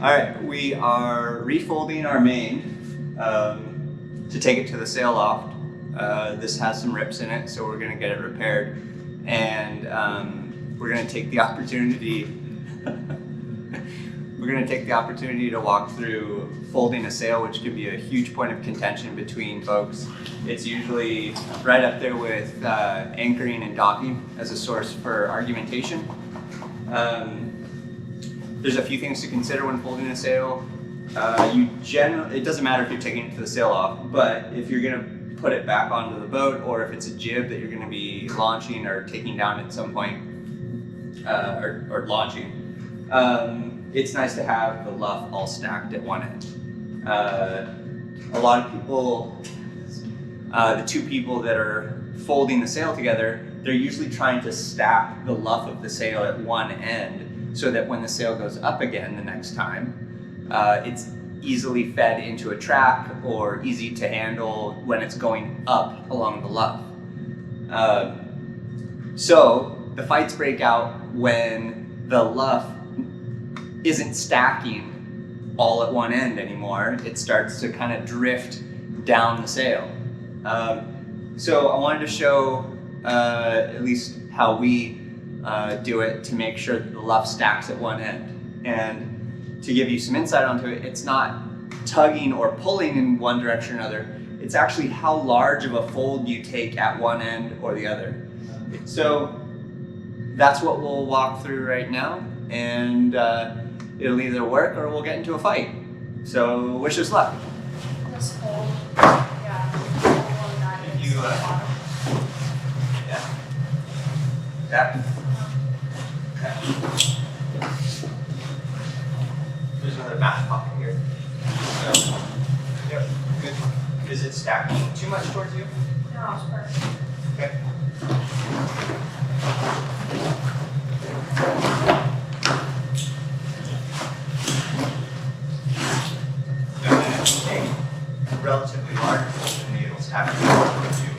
Alright, we are refolding our main to take it to the sail loft. This has some rips in it, so we're going to get it repaired. And we're going to take the opportunity to walk through folding a sail, which can be a huge point of contention between folks. It's usually right up there with anchoring and docking as a source for argumentation. There's a few things to consider when folding a sail. It doesn't matter if you're taking it to the sail loft, but if you're going to put it back onto the boat, or if it's a jib that you're going to be launching or taking down at some point, or launching, it's nice to have the luff all stacked at one end. A lot of people, the two people that are folding the sail together, they're usually trying to stack the luff of the sail at one end so that when the sail goes up again the next time, it's easily fed into a track or easy to handle when it's going up along the luff. So the fights break out when the luff isn't stacking all at one end anymore. It starts to kind of drift down the sail. So I wanted to show at least how we do it to make sure that the luff stacks at one end. And to give you some insight onto it, it's not tugging or pulling in one direction or another. It's actually how large of a fold you take at one end or the other. So that's what we'll walk through right now, and it'll either work or we'll get into a fight. So wish us luck. This fold, yeah. If you, yeah. That. Okay. There's another math pocket here. So, yep, good. Is it stacking too much towards you? No, it's perfect. Okay. So then if you take a relatively large fold, then it'll stack more towards you.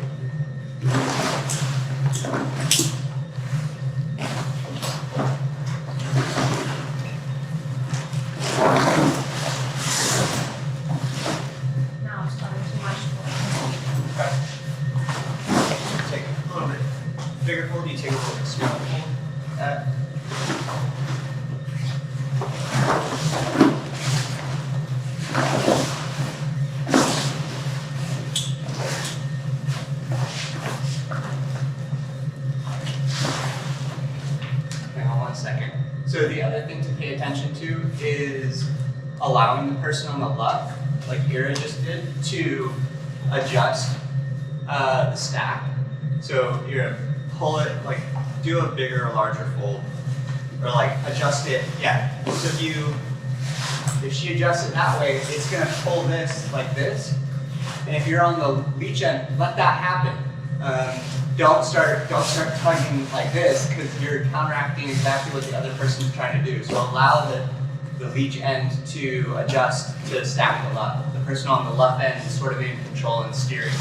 Bigger fold, you take a little bit smaller fold. Hang on 1 second. So the other thing to pay attention to is allowing the person on the luff, like Ira just did, to adjust the stack. So you're pull it, like do a bigger or larger fold, or like adjust it. Yeah. So if she adjusts it that way, it's gonna pull this like this. And if you're on the leach end, let that happen. Don't start tugging like this, because you're counteracting exactly what the other person's trying to do. So allow the leach end to adjust to stack the luff. The person on the luff end is sort of in control and steering.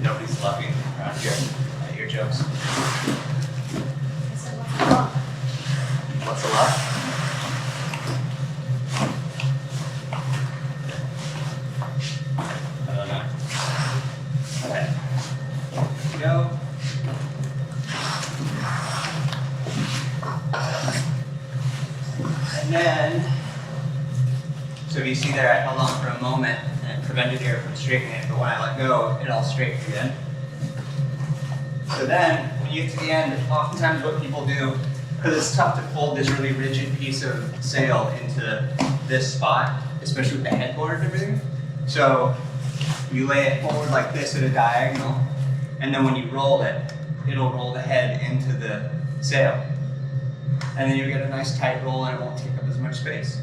Nobody's luffing around here at your jokes. I said, what's the luff? What's a luff? I don't know. Okay. Here we go. And then, so if you see there, I held on for a moment and it prevented air from straightening it, but when I let go, it all straightened again. So then, when you get to the end, oftentimes what people do, because it's tough to fold this really rigid piece of sail into this spot, especially with the headboard and everything. So you lay it forward like this at a diagonal, and then when you roll it, it'll roll the head into the sail. And then you'll get a nice tight roll and it won't take up as much space.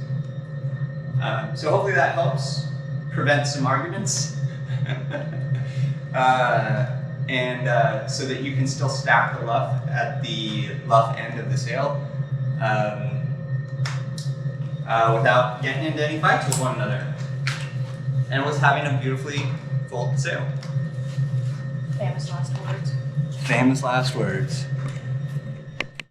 So hopefully that helps prevent some arguments. So that you can still stack the luff at the luff end of the sail without getting into any fights with one another. And with having a beautifully full sail. Famous last words. Famous last words.